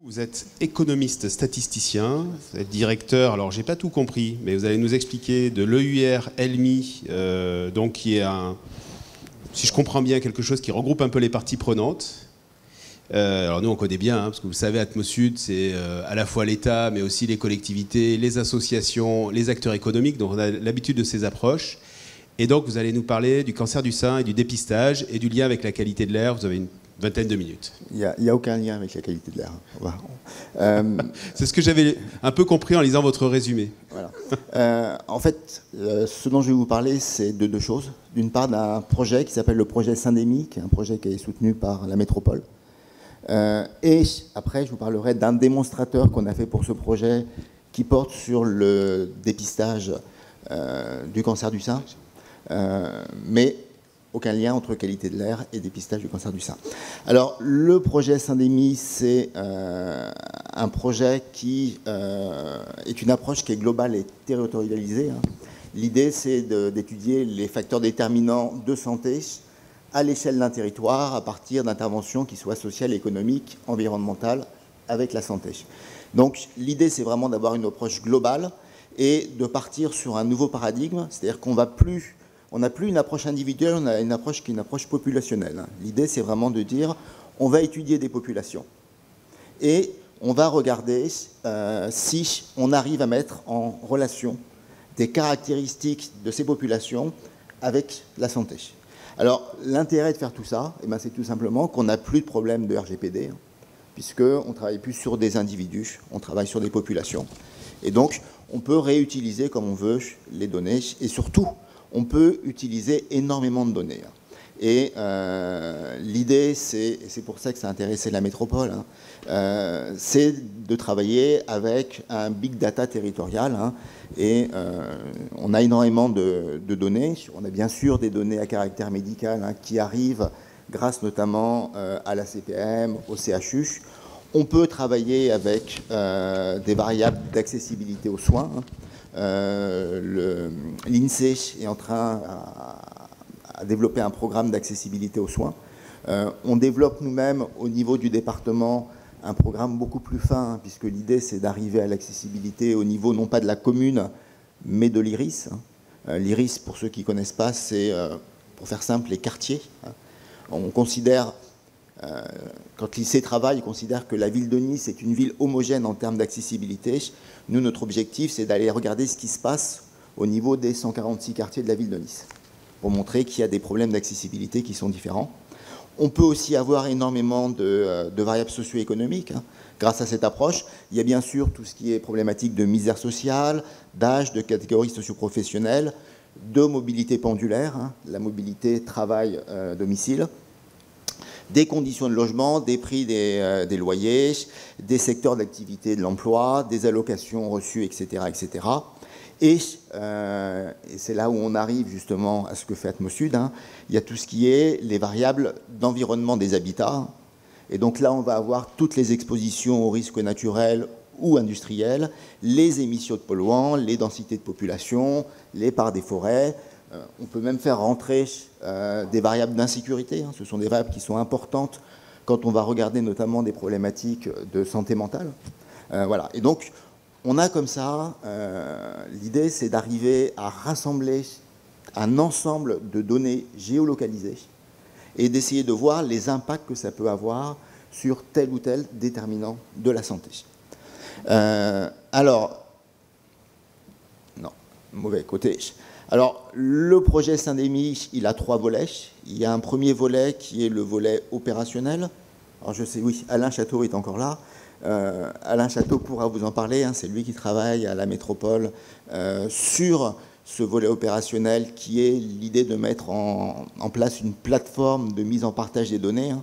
Vous êtes économiste statisticien, vous êtes directeur, alors j'ai pas tout compris, mais vous allez nous expliquer de l'EUR LMI, donc qui est si je comprends bien, quelque chose qui regroupe un peu les parties prenantes. Alors nous on connaît bien, parce que vous savez, Atmosud, c'est à la fois l'État, mais aussi les collectivités, les associations, les acteurs économiques, donc on a l'habitude de ces approches. Et donc vous allez nous parler du cancer du sein et du dépistage et du lien avec la qualité de l'air. Vous avez une vingtaine de minutes. Il n'y a aucun lien avec la qualité de l'air. C'est ce que j'avais un peu compris en lisant votre résumé. Voilà. En fait, ce dont je vais vous parler, c'est de deux choses. D'une part, d'un projet qui s'appelle le projet Saint-Démy, qui est un projet qui est soutenu par la métropole. Et après, je vous parlerai d'un démonstrateur qu'on a fait pour ce projet qui porte sur le dépistage du cancer du sein. Mais aucun lien entre qualité de l'air et dépistage du cancer du sein. Alors, le projet Saint-Démy, c'est un projet qui est une approche qui est globale et territorialisée. L'idée, c'est d'étudier les facteurs déterminants de santé à l'échelle d'un territoire à partir d'interventions qui soient sociales, économiques, environnementales avec la santé. Donc, l'idée, c'est vraiment d'avoir une approche globale et de partir sur un nouveau paradigme, c'est-à-dire qu'on va plus... On n'a plus une approche individuelle, on a une approche qui est une approche populationnelle. L'idée, c'est vraiment de dire, on va étudier des populations et on va regarder si on arrive à mettre en relation des caractéristiques de ces populations avec la santé. Alors, l'intérêt de faire tout ça, c'est tout simplement qu'on n'a plus de problème de RGPD, puisqu'on ne travaille plus sur des individus, on travaille sur des populations. Et donc, on peut réutiliser comme on veut les données et surtout, on peut utiliser énormément de données. Et l'idée, c'est pour ça que ça a intéressé la métropole, c'est de travailler avec un big data territorial. Et on a énormément de données. On a bien sûr des données à caractère médical qui arrivent grâce notamment à la CPM, au CHU. On peut travailler avec des variables d'accessibilité aux soins. L'INSEE est en train à développer un programme d'accessibilité aux soins. On développe nous-mêmes au niveau du département un programme beaucoup plus fin, puisque l'idée c'est d'arriver à l'accessibilité au niveau non pas de la commune, mais de l'IRIS. L'IRIS, pour ceux qui ne connaissent pas, c'est, pour faire simple, les quartiers. On considère... Quand l'INSEE travaille, il considère que la ville de Nice est une ville homogène en termes d'accessibilité. Nous, notre objectif, c'est d'aller regarder ce qui se passe au niveau des 146 quartiers de la ville de Nice, pour montrer qu'il y a des problèmes d'accessibilité qui sont différents. On peut aussi avoir énormément de variables socio-économiques. Grâce à cette approche, il y a bien sûr tout ce qui est problématique de misère sociale, d'âge, de catégories socio-professionnelles, de mobilité pendulaire, la mobilité travail-domicile, des conditions de logement, des prix des loyers, des secteurs d'activité de l'emploi, des allocations reçues, etc. etc. Et c'est là où on arrive justement à ce que fait Atmosud. Il y a tout ce qui est les variables d'environnement des habitats. Et donc là, on va avoir toutes les expositions aux risques naturels ou industriels, les émissions de polluants, les densités de population, les parts des forêts. On peut même faire rentrer des variables d'insécurité. Ce sont des variables qui sont importantes quand on va regarder notamment des problématiques de santé mentale. Voilà. Et donc, on a comme ça, l'idée c'est d'arriver à rassembler un ensemble de données géolocalisées et d'essayer de voir les impacts que ça peut avoir sur tel ou tel déterminant de la santé. Alors, non, mauvais côté. Alors, le projet Saint-Démy, il a 3 volets. Il y a un premier volet qui est le volet opérationnel. Alors, je sais, oui, Alain Château est encore là. Alain Château pourra vous en parler. C'est lui qui travaille à la métropole sur ce volet opérationnel qui est l'idée de mettre en place une plateforme de mise en partage des données.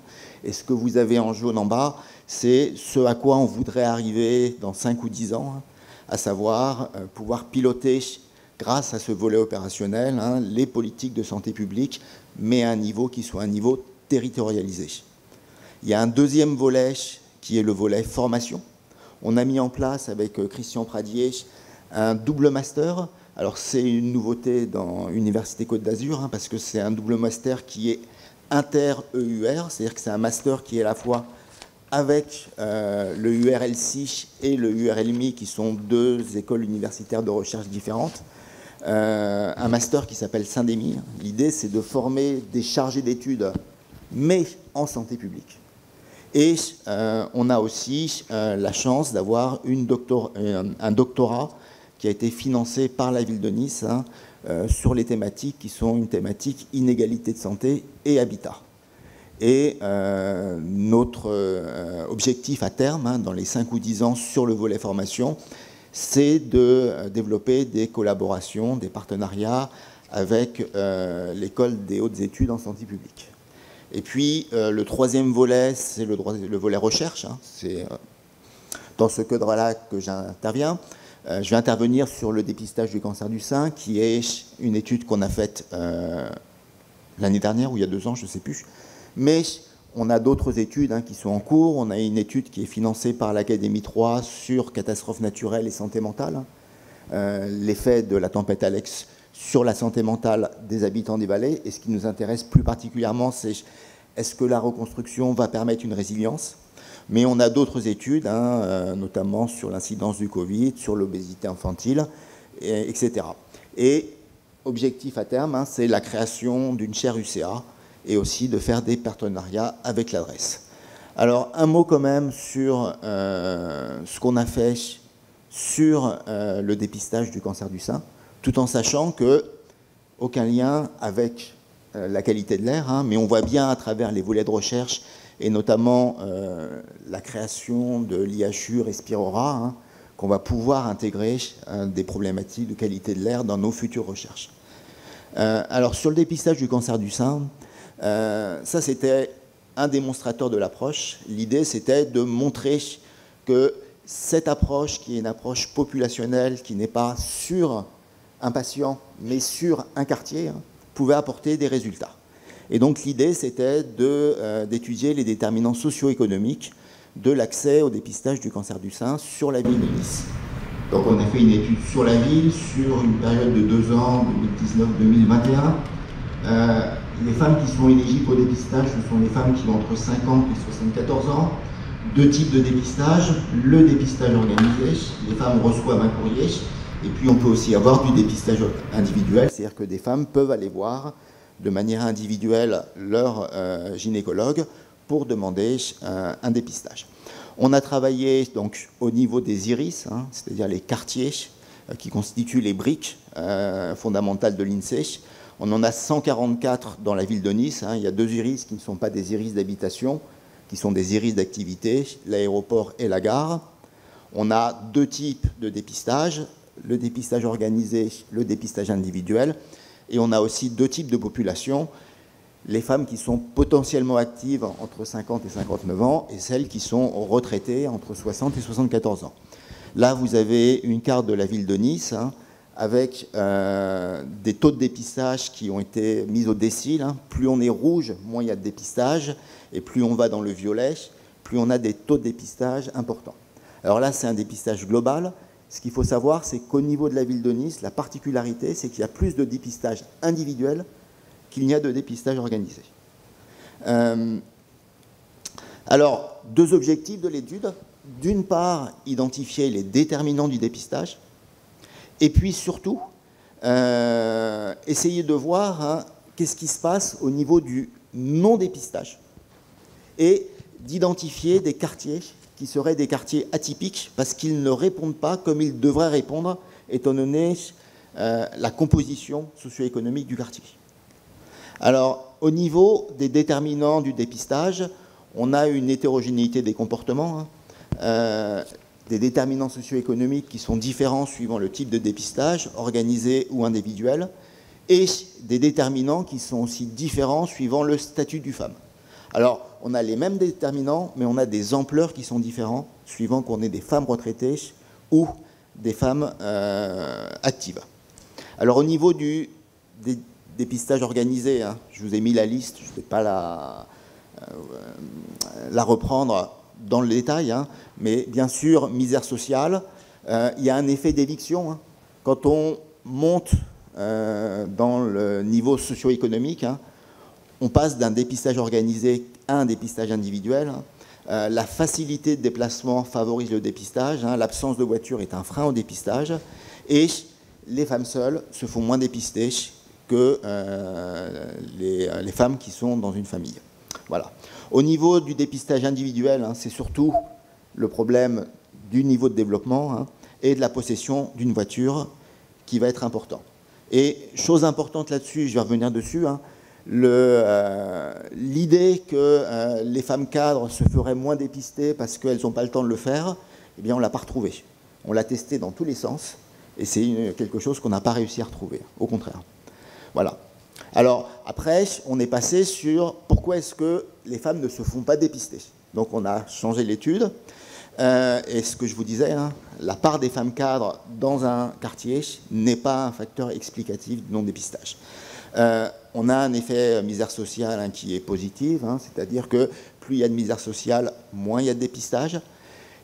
Et ce que vous avez en jaune en bas, c'est ce à quoi on voudrait arriver dans 5 ou 10 ans, à savoir pouvoir piloter grâce à ce volet opérationnel, les politiques de santé publique, mais à un niveau qui soit un niveau territorialisé. Il y a un deuxième volet qui est le volet formation. On a mis en place avec Christian Pradier un double master. Alors c'est une nouveauté dans l'Université Côte d'Azur, parce que c'est un double master qui est inter-EUR, c'est-à-dire que c'est un master qui est à la fois avec le URLC et le URLMI, qui sont deux écoles universitaires de recherche différentes, un master qui s'appelle Syndémie. L'idée, c'est de former des chargés d'études, mais en santé publique. Et on a aussi la chance d'avoir un doctorat qui a été financé par la ville de Nice sur les thématiques qui sont une thématique inégalité de santé et habitat. Et notre objectif à terme, dans les 5 ou 10 ans sur le volet formation, c'est de développer des collaborations, des partenariats avec l'école des hautes études en santé publique. Et puis le troisième volet, c'est le volet recherche. C'est dans ce cadre-là que j'interviens. Je vais intervenir sur le dépistage du cancer du sein, qui est une étude qu'on a faite l'année dernière ou il y a 2 ans, je ne sais plus. Mais on a d'autres études qui sont en cours. On a une étude qui est financée par l'Académie 3 sur catastrophes naturelles et santé mentale. L'effet de la tempête Alex sur la santé mentale des habitants des vallées. Et ce qui nous intéresse plus particulièrement, c'est est-ce que la reconstruction va permettre une résilience? Mais on a d'autres études, notamment sur l'incidence du Covid, sur l'obésité infantile, etc. Et objectif à terme, c'est la création d'une chaire UCA, et aussi de faire des partenariats avec l'adresse. Alors, un mot quand même sur ce qu'on a fait sur le dépistage du cancer du sein, tout en sachant qu'aucun lien avec la qualité de l'air, mais on voit bien à travers les volets de recherche, et notamment la création de l'IHU Respirora, qu'on va pouvoir intégrer des problématiques de qualité de l'air dans nos futures recherches. Alors, sur le dépistage du cancer du sein, ça, c'était un démonstrateur de l'approche. L'idée, c'était de montrer que cette approche, qui est une approche populationnelle, qui n'est pas sur un patient, mais sur un quartier, pouvait apporter des résultats. Et donc, l'idée, c'était d'étudier les déterminants socio-économiques de l'accès au dépistage du cancer du sein sur la ville de Nice. Donc, on a fait une étude sur la ville, sur une période de 2 ans, 2019-2021. Les femmes qui sont éligibles au dépistage, ce sont les femmes qui ont entre 50 et 74 ans. 2 types de dépistage. Le dépistage organisé, les femmes reçoivent un courrier. Et puis on peut aussi avoir du dépistage individuel, c'est-à-dire que des femmes peuvent aller voir de manière individuelle leur gynécologue pour demander un dépistage. On a travaillé donc au niveau des iris, c'est-à-dire les quartiers qui constituent les briques fondamentales de l'INSEE. On en a 144 dans la ville de Nice. Il y a 2 iris qui ne sont pas des iris d'habitation, qui sont des iris d'activité, l'aéroport et la gare. On a 2 types de dépistage, le dépistage organisé, le dépistage individuel. Et on a aussi 2 types de populations, les femmes qui sont potentiellement actives entre 50 et 59 ans et celles qui sont retraitées entre 60 et 74 ans. Là, vous avez une carte de la ville de Nice, avec des taux de dépistage qui ont été mis au décile. Plus on est rouge, moins il y a de dépistage, et plus on va dans le violet, plus on a des taux de dépistage importants. Alors là, c'est un dépistage global. Ce qu'il faut savoir, c'est qu'au niveau de la ville de Nice, la particularité, c'est qu'il y a plus de dépistage individuel qu'il n'y a de dépistage organisé. Alors, 2 objectifs de l'étude. D'une part, identifier les déterminants du dépistage, et puis surtout, essayer de voir qu'est-ce qui se passe au niveau du non-dépistage et d'identifier des quartiers qui seraient des quartiers atypiques parce qu'ils ne répondent pas comme ils devraient répondre étant donné la composition socio-économique du quartier. Alors, au niveau des déterminants du dépistage, on a une hétérogénéité des comportements, des déterminants socio-économiques qui sont différents suivant le type de dépistage, organisé ou individuel, et des déterminants qui sont aussi différents suivant le statut du femme. Alors, on a les mêmes déterminants, mais on a des ampleurs qui sont différentes suivant qu'on est des femmes retraitées ou des femmes actives. Alors, au niveau des dépistages organisés, je vous ai mis la liste, je ne vais pas la reprendre dans le détail, mais bien sûr, misère sociale, il y a un effet d'éviction. Quand on monte dans le niveau socio-économique, on passe d'un dépistage organisé un dépistage individuel. La facilité de déplacement favorise le dépistage. L'absence de voiture est un frein au dépistage. Et les femmes seules se font moins dépister que les femmes qui sont dans une famille. Voilà. Au niveau du dépistage individuel, c'est surtout le problème du niveau de développement et de la possession d'une voiture qui va être important. Et chose importante là-dessus, je vais revenir dessus, l'idée que les femmes cadres se feraient moins dépister parce qu'elles n'ont pas le temps de le faire, eh bien on ne l'a pas retrouvé. On l'a testé dans tous les sens, et c'est quelque chose qu'on n'a pas réussi à retrouver, au contraire. Voilà. Alors, après, on est passé sur pourquoi est-ce que les femmes ne se font pas dépister. Donc, on a changé l'étude. Et ce que je vous disais, la part des femmes cadres dans un quartier n'est pas un facteur explicatif du non-dépistage. On a un effet misère sociale qui est positif, c'est-à-dire que plus il y a de misère sociale, moins il y a de dépistage.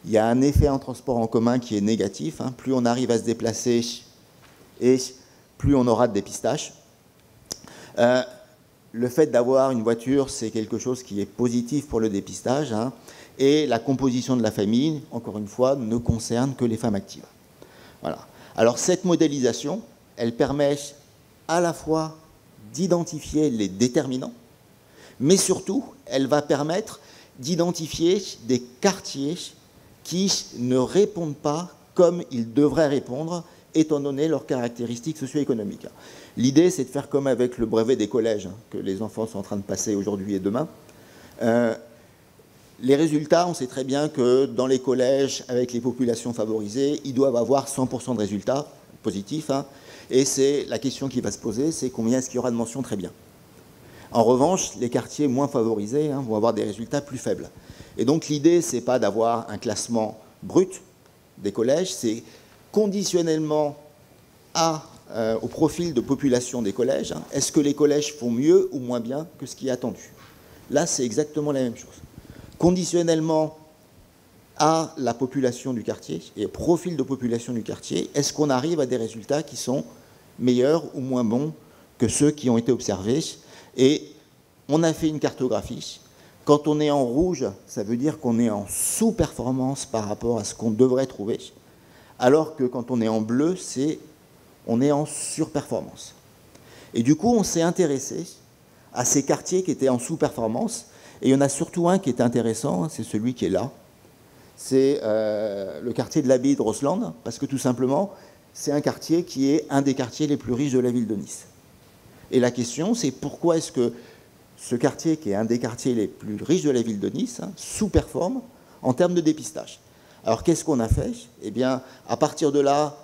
Il y a un effet en transport en commun qui est négatif. Plus on arrive à se déplacer et plus on aura de dépistage. Le fait d'avoir une voiture, c'est quelque chose qui est positif pour le dépistage. Et la composition de la famille, encore une fois, ne concerne que les femmes actives. Voilà. Alors cette modélisation, elle permet à la fois d'identifier les déterminants, mais surtout, elle va permettre d'identifier des quartiers qui ne répondent pas comme ils devraient répondre, étant donné leurs caractéristiques socio-économiques. L'idée, c'est de faire comme avec le brevet des collèges que les enfants sont en train de passer aujourd'hui et demain. Les résultats, on sait très bien que dans les collèges, avec les populations favorisées, ils doivent avoir 100% de résultats positifs. Et c'est la question qui va se poser, c'est combien est-ce qu'il y aura de mentions très bien. En revanche, les quartiers moins favorisés vont avoir des résultats plus faibles. Et donc l'idée, c'est pas d'avoir un classement brut des collèges, c'est conditionnellement au profil de population des collèges. Est-ce que les collèges font mieux ou moins bien que ce qui est attendu? Là, c'est exactement la même chose. Conditionnellement à la population du quartier et au profil de population du quartier, est-ce qu'on arrive à des résultats qui sont meilleurs ou moins bons que ceux qui ont été observés? Et on a fait une cartographie. Quand on est en rouge, ça veut dire qu'on est en sous-performance par rapport à ce qu'on devrait trouver, alors que quand on est en bleu, on est en surperformance. Et du coup, on s'est intéressé à ces quartiers qui étaient en sous-performance. Et il y en a surtout un qui est intéressant, c'est celui qui est là. C'est le quartier de l'Abbaye de Rosland, parce que tout simplement, c'est un quartier qui est un des quartiers les plus riches de la ville de Nice. Et la question, c'est pourquoi est-ce que ce quartier, qui est un des quartiers les plus riches de la ville de Nice, sous-performe en termes de dépistage. Alors, qu'est-ce qu'on a fait? Eh bien, à partir de là,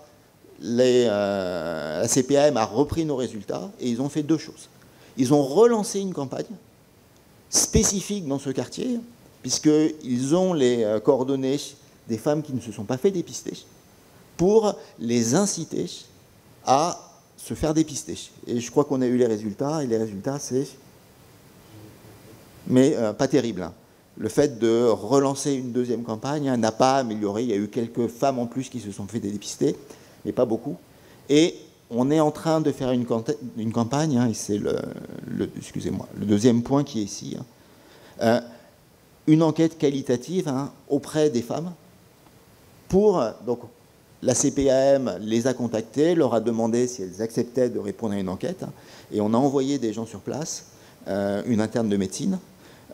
la CPAM a repris nos résultats et ils ont fait deux choses. Ils ont relancé une campagne spécifique dans ce quartier, puisqu'ils ont les coordonnées des femmes qui ne se sont pas fait dépister, pour les inciter à se faire dépister. Et je crois qu'on a eu les résultats, et les résultats, c'est... Mais pas terrible. Le fait de relancer une deuxième campagne n'a pas amélioré. Il y a eu quelques femmes en plus qui se sont fait dépister, mais pas beaucoup. Et on est en train de faire une campagne, et c'est excusez-moi, le deuxième point qui est ici, une enquête qualitative auprès des femmes pour... Donc, la CPAM les a contactées, leur a demandé si elles acceptaient de répondre à une enquête, et on a envoyé des gens sur place, une interne de médecine,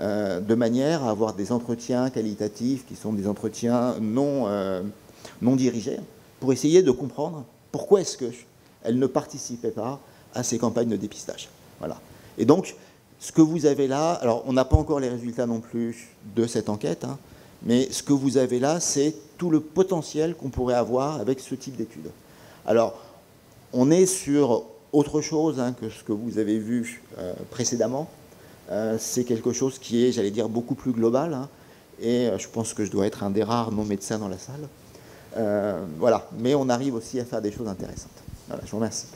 de manière à avoir des entretiens qualitatifs qui sont des entretiens non dirigés, pour essayer de comprendre pourquoi est-ce qu'elles ne participaient pas à ces campagnes de dépistage. Voilà. Et donc, ce que vous avez là, alors on n'a pas encore les résultats non plus de cette enquête, mais ce que vous avez là, c'est tout le potentiel qu'on pourrait avoir avec ce type d'études. Alors, on est sur autre chose que ce que vous avez vu précédemment. C'est quelque chose qui est, j'allais dire, beaucoup plus global. Et je pense que je dois être un des rares non-médecins dans la salle. Voilà. Mais on arrive aussi à faire des choses intéressantes. Voilà, je vous remercie.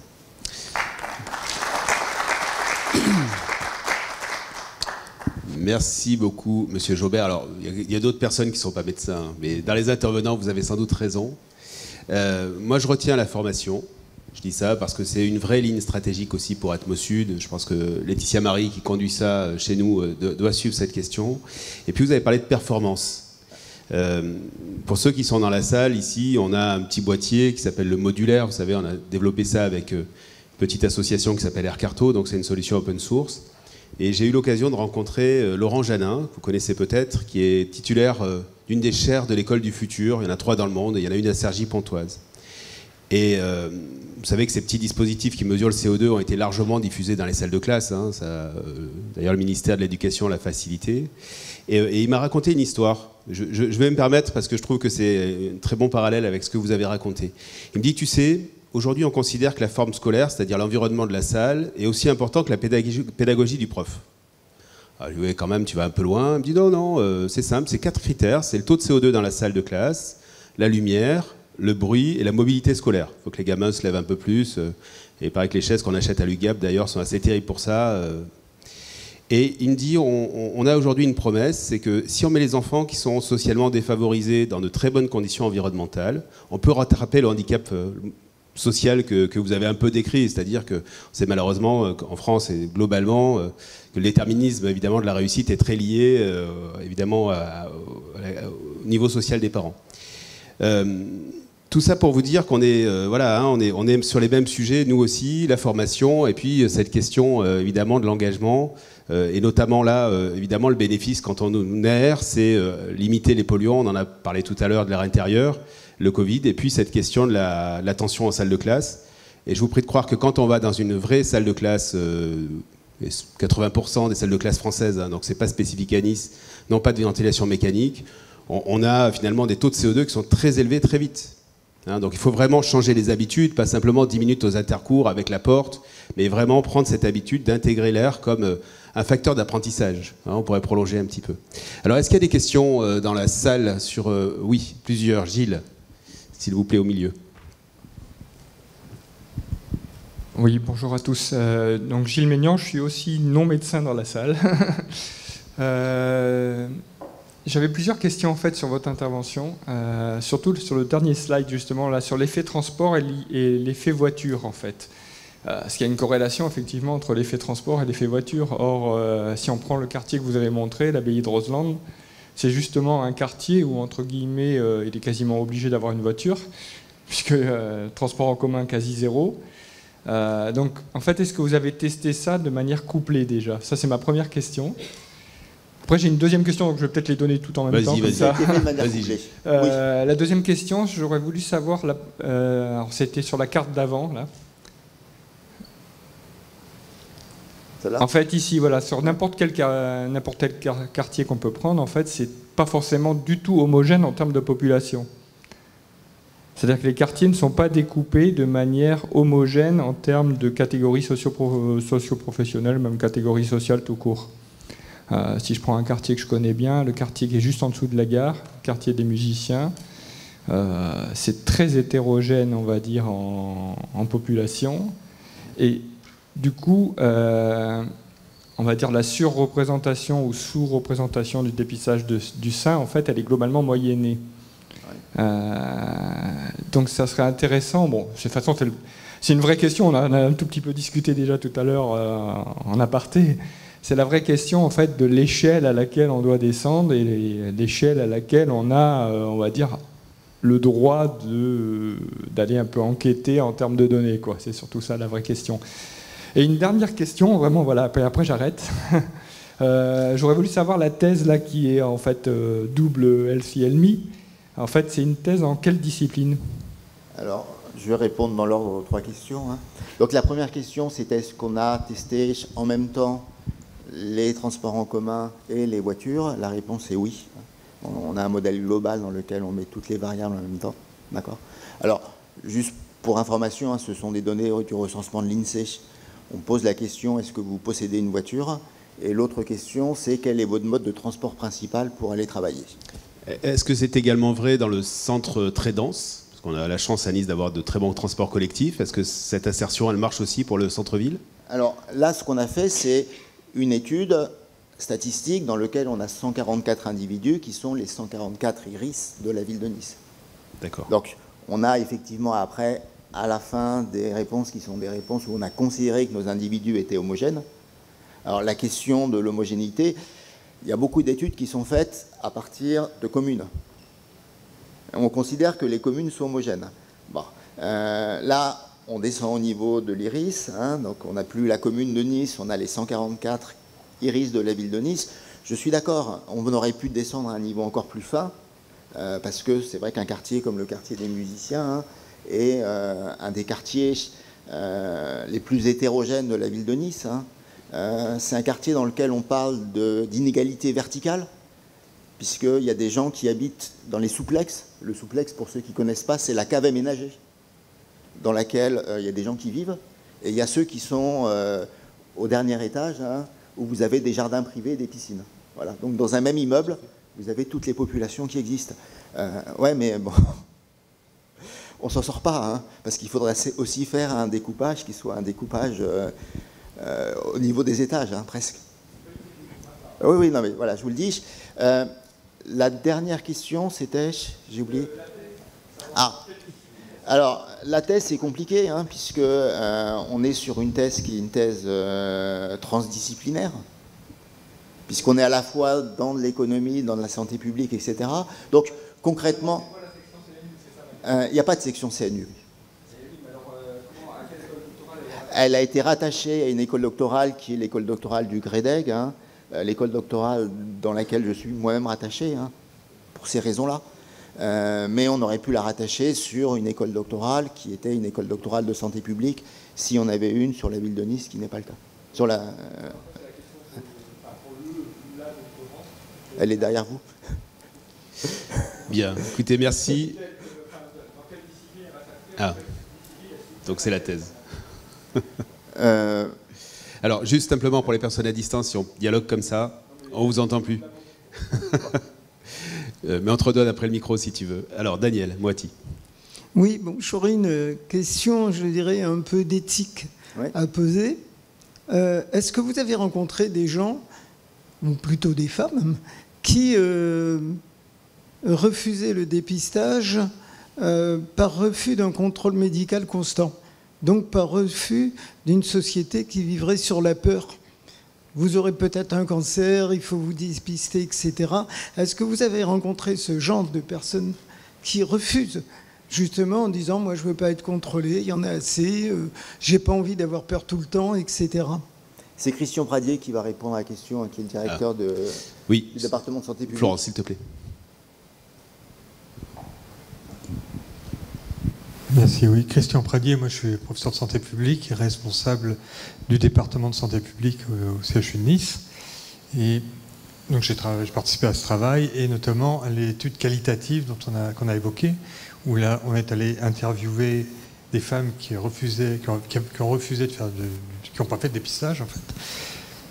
Merci beaucoup, Monsieur Jaubert. Alors, il y a d'autres personnes qui ne sont pas médecins, mais dans les intervenants, vous avez sans doute raison. Moi, je retiens la formation. Je dis ça parce que c'est une vraie ligne stratégique aussi pour Atmosud. Je pense que Laetitia Marie, qui conduit ça chez nous, doit suivre cette question. Et puis vous avez parlé de performance. Pour ceux qui sont dans la salle, ici, on a un petit boîtier qui s'appelle le modulaire. Vous savez, on a développé ça avec une petite association qui s'appelle Aircarto, donc c'est une solution open source. Et j'ai eu l'occasion de rencontrer Laurent Janin, que vous connaissez peut-être, qui est titulaire d'une des chaires de l'école du futur. Il y en a 3 dans le monde, et il y en a une à Cergy-Pontoise. Et vous savez que ces petits dispositifs qui mesurent le CO2 ont été largement diffusés dans les salles de classe. Hein, d'ailleurs, le ministère de l'Éducation l'a facilité. Et il m'a raconté une histoire. Je vais me permettre, parce que je trouve que c'est un très bon parallèle avec ce que vous avez raconté. Il me dit, tu sais, aujourd'hui on considère que la forme scolaire, c'est-à-dire l'environnement de la salle, est aussi important que la pédagogie du prof. Alors, je lui dis, quand même, tu vas un peu loin. Il me dit, non, c'est simple, c'est 4 critères. C'est le taux de CO2 dans la salle de classe, la lumière, le bruit et la mobilité scolaire. Il faut que les gamins se lèvent un peu plus. Et il paraît que les chaises qu'on achète à l'UGAP, d'ailleurs, sont assez terribles pour ça. Et il me dit, on a aujourd'hui une promesse, c'est que si on met les enfants qui sont socialement défavorisés dans de très bonnes conditions environnementales, on peut rattraper le handicap social que vous avez un peu décrit. C'est-à-dire que c'est malheureusement qu'en France et globalement, que le déterminisme évidemment de la réussite est très lié évidemment au niveau social des parents. Tout ça pour vous dire qu'on est, voilà, hein, on est sur les mêmes sujets, nous aussi, la formation, et puis cette question évidemment de l'engagement, et notamment là, évidemment, le bénéfice quand on aère, c'est limiter les polluants, on en a parlé tout à l'heure de l'air intérieur, le Covid, et puis cette question de l'attention en salle de classe. Et je vous prie de croire que quand on va dans une vraie salle de classe, 80% des salles de classe françaises, hein, donc c'est pas spécifique à Nice, n'ont pas de ventilation mécanique, on a finalement des taux de CO2 qui sont très élevés très vite. Hein, donc il faut vraiment changer les habitudes, pas simplement 10 minutes aux intercours avec la porte, mais vraiment prendre cette habitude d'intégrer l'air comme un facteur d'apprentissage. Hein, on pourrait prolonger un petit peu. Alors est-ce qu'il y a des questions dans la salle sur... oui, plusieurs. Gilles, s'il vous plaît, au milieu. Oui, bonjour à tous. Donc Gilles Maignan, je suis aussi non médecin dans la salle. J'avais plusieurs questions en fait sur votre intervention, surtout sur le dernier slide justement, là, sur l'effet transport et l'effet voiture en fait. Parce qu'il y a une corrélation effectivement entre l'effet transport et l'effet voiture. Or, si on prend le quartier que vous avez montré, l'abbaye de Roseland, c'est justement un quartier où entre guillemets il est quasiment obligé d'avoir une voiture, puisque transport en commun quasi zéro. Donc en fait, est-ce que vous avez testé ça de manière couplée déjà? Ça c'est ma première question. Après, j'ai une deuxième question, donc je vais peut-être les donner tout en même temps. Vas-y. La deuxième question, j'aurais voulu savoir, alors c'était sur la carte d'avant, là. En fait, ici, voilà, sur n'importe quel quartier qu'on peut prendre, en fait, c'est pas forcément du tout homogène en termes de population. C'est-à-dire que les quartiers ne sont pas découpés de manière homogène en termes de catégories socio-professionnelles, même catégories sociales tout court. Si je prends un quartier que je connais bien, le quartier qui est juste en dessous de la gare, le quartier des musiciens, c'est très hétérogène, on va dire, en population. Et du coup, on va dire la surreprésentation ou sous-représentation du dépistage du sein, en fait, elle est globalement moyennée. Donc ça serait intéressant. Bon, de toute façon, c'est une vraie question, on a un tout petit peu discuté déjà tout à l'heure en aparté. C'est la vraie question en fait de l'échelle à laquelle on doit descendre et l'échelle à laquelle on a, on va dire, le droit d'aller un peu enquêter en termes de données, quoi. C'est surtout ça la vraie question. Et une dernière question, vraiment, voilà, après j'arrête. J'aurais voulu savoir la thèse là qui est en fait double LCLMI. En fait, c'est une thèse en quelle discipline? Alors, je vais répondre dans l'ordre aux 3 questions. Hein. Donc la première question, c'était est-ce qu'on a testé en même temps les transports en commun et les voitures? La réponse est oui. On a un modèle global dans lequel on met toutes les variables en même temps. D'accord. Alors, juste pour information, hein, ce sont des données du recensement de l'INSEE. On pose la question, est-ce que vous possédez une voiture? Et l'autre question, c'est quel est votre mode de transport principal pour aller travailler? Est-ce que c'est également vrai dans le centre très dense? Parce qu'on a la chance à Nice d'avoir de très bons transports collectifs. Est-ce que cette assertion, elle marche aussi pour le centre-ville? Alors là, ce qu'on a fait, c'est une étude statistique dans laquelle on a 144 individus qui sont les 144 iris de la ville de Nice. D'accord. Donc on a effectivement après à la fin des réponses qui sont des réponses où on a considéré que nos individus étaient homogènes. Alors la question de l'homogénéité, il y a beaucoup d'études qui sont faites à partir de communes. On considère que les communes sont homogènes. Bon. Là, on descend au niveau de l'IRIS, hein, donc on n'a plus la commune de Nice, on a les 144 IRIS de la ville de Nice. Je suis d'accord, on aurait pu descendre à un niveau encore plus fin, parce que c'est vrai qu'un quartier comme le quartier des musiciens est un des quartiers les plus hétérogènes de la ville de Nice. C'est un quartier dans lequel on parle d'inégalité verticale, puisqu'il y a des gens qui habitent dans les souplex. Le souplex, pour ceux qui ne connaissent pas, c'est la cave aménagée, dans laquelle il y a des gens qui vivent, et il y a ceux qui sont au dernier étage, hein, où vous avez des jardins privés et des piscines. Voilà. Donc dans un même immeuble, vous avez toutes les populations qui existent. Ouais, mais bon, on s'en sort pas, hein, parce qu'il faudrait aussi faire un découpage qui soit un découpage au niveau des étages, hein, presque. Oui, oui, non, mais voilà, je vous le dis. La dernière question, c'était, j'ai oublié. Ah. Alors, la thèse, c'est compliqué, hein, puisque on est sur une thèse qui est une thèse transdisciplinaire, puisqu'on est à la fois dans l'économie, dans la santé publique, etc. Donc, concrètement, il n'y a pas de section CNU. Elle a été rattachée à une école doctorale qui est l'école doctorale du GREDEG, hein, l'école doctorale dans laquelle je suis moi-même rattaché, hein, pour ces raisons-là. Mais on aurait pu la rattacher sur une école doctorale qui était une école doctorale de santé publique, si on avait une sur la ville de Nice, ce qui n'est pas le cas. Sur la, elle est derrière vous. Bien, écoutez, merci. Ah, donc c'est la thèse. Alors, juste simplement pour les personnes à distance, si on dialogue comme ça, on vous entend plus. Mais on te redonne après le micro si tu veux. Alors, Daniel Moiti. Oui, bon, j'aurais une question, je dirais, un peu d'éthique à poser. Est-ce que vous avez rencontré des gens, ou plutôt des femmes, qui refusaient le dépistage par refus d'un contrôle médical constant ? Donc par refus d'une société qui vivrait sur la peur. Vous aurez peut-être un cancer, il faut vous dépister, etc. Est-ce que vous avez rencontré ce genre de personnes qui refusent, justement en disant « moi je ne veux pas être contrôlé, il y en a assez, j'ai pas envie d'avoir peur tout le temps, etc. » C'est Christian Pradier qui va répondre à la question, hein, qui est le directeur du département de santé publique. Florence, s'il te plaît. Merci, oui. Christian Pradier, moi je suis professeur de santé publique et responsable du département de santé publique au CHU de Nice. Et donc j'ai participé à ce travail et notamment à l'étude qualitative qu'on a évoquée, où là on est allé interviewer des femmes qui ont refusé de faire qui n'ont pas fait de dépistage en fait.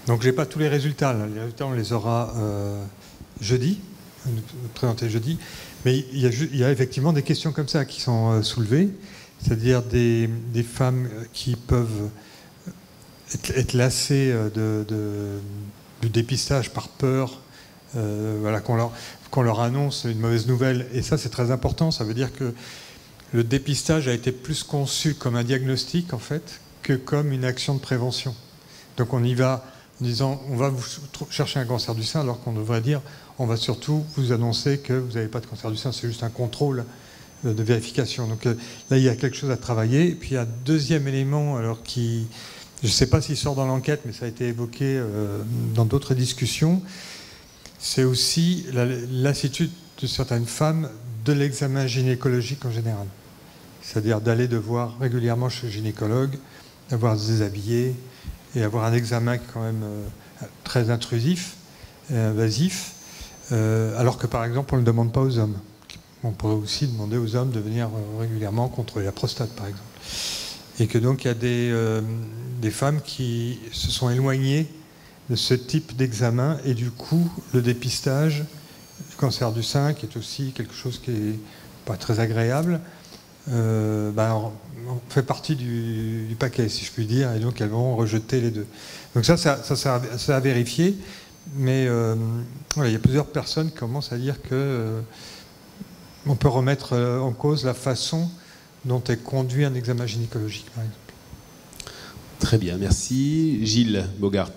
Donc j'ai pas tous les résultats. Là. Les résultats on les aura jeudi, nous présenter jeudi. Mais il y a effectivement des questions comme ça qui sont soulevées, c'est-à-dire des femmes qui peuvent être lassées du dépistage par peur, voilà, qu'on leur annonce une mauvaise nouvelle. Et ça, c'est très important. Ça veut dire que le dépistage a été plus conçu comme un diagnostic, en fait, que comme une action de prévention. Donc on y va en disant on va vous chercher un cancer du sein, alors qu'on devrait dire on va surtout vous annoncer que vous n'avez pas de cancer du sein, c'est juste un contrôle de vérification. Donc là, il y a quelque chose à travailler. Et puis il y a un deuxième élément, alors qui, je ne sais pas s'il sort dans l'enquête, mais ça a été évoqué dans d'autres discussions, c'est aussi la lassitude de certaines femmes de l'examen gynécologique en général. C'est-à-dire d'aller devoir régulièrement chez le gynécologue, d'avoir se déshabiller et avoir un examen quand même très intrusif et invasif. Alors que par exemple on ne le demande pas aux hommes. On pourrait aussi demander aux hommes de venir régulièrement contrôler la prostate par exemple. Et que donc il y a des femmes qui se sont éloignées de ce type d'examen et du coup le dépistage du cancer du sein, qui est aussi quelque chose qui n'est pas très agréable, on fait partie du paquet si je puis dire, et donc elles vont rejeter les deux. Donc ça à vérifier. Mais voilà, il y a plusieurs personnes qui commencent à dire que on peut remettre en cause la façon dont est conduit un examen gynécologique, par exemple. Très bien, merci. Gilles Bogart.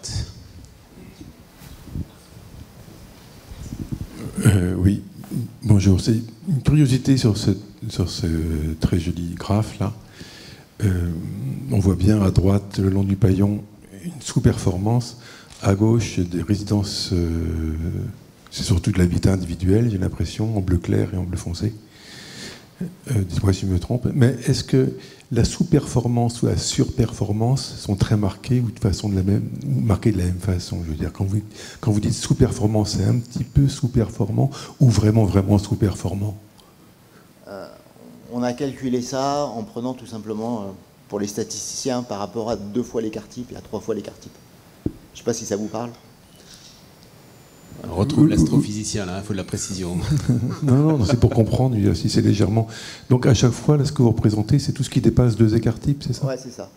Oui, bonjour. C'est une curiosité sur ce très joli graphe-là. On voit bien à droite, le long du paillon, une sous-performance. À gauche, des résidences, c'est surtout de l'habitat individuel, j'ai l'impression, en bleu clair et en bleu foncé. Dites-moi si je me trompe. Mais est-ce que la sous-performance ou la surperformance sont très marquées ou marquées de la même façon? Je veux dire, quand vous dites sous-performance, c'est un petit peu sous-performant ou vraiment sous-performant? On a calculé ça en prenant tout simplement, pour les statisticiens, par rapport à 2 fois l'écart type et à 3 fois l'écart type. Je ne sais pas si ça vous parle. On retrouve l'astrophysicien, là, il faut de la précision. Non, c'est pour comprendre si c'est légèrement. Donc à chaque fois, là, ce que vous représentez, c'est tout ce qui dépasse 2 écarts types, c'est ça? Ouais, c'est ça.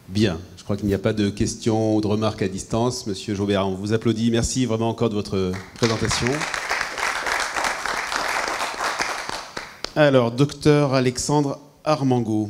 Bien, je crois qu'il n'y a pas de questions ou de remarques à distance. Monsieur Jaubert, on vous applaudit. Merci vraiment encore de votre présentation. Alors, docteur Alexandre Armango.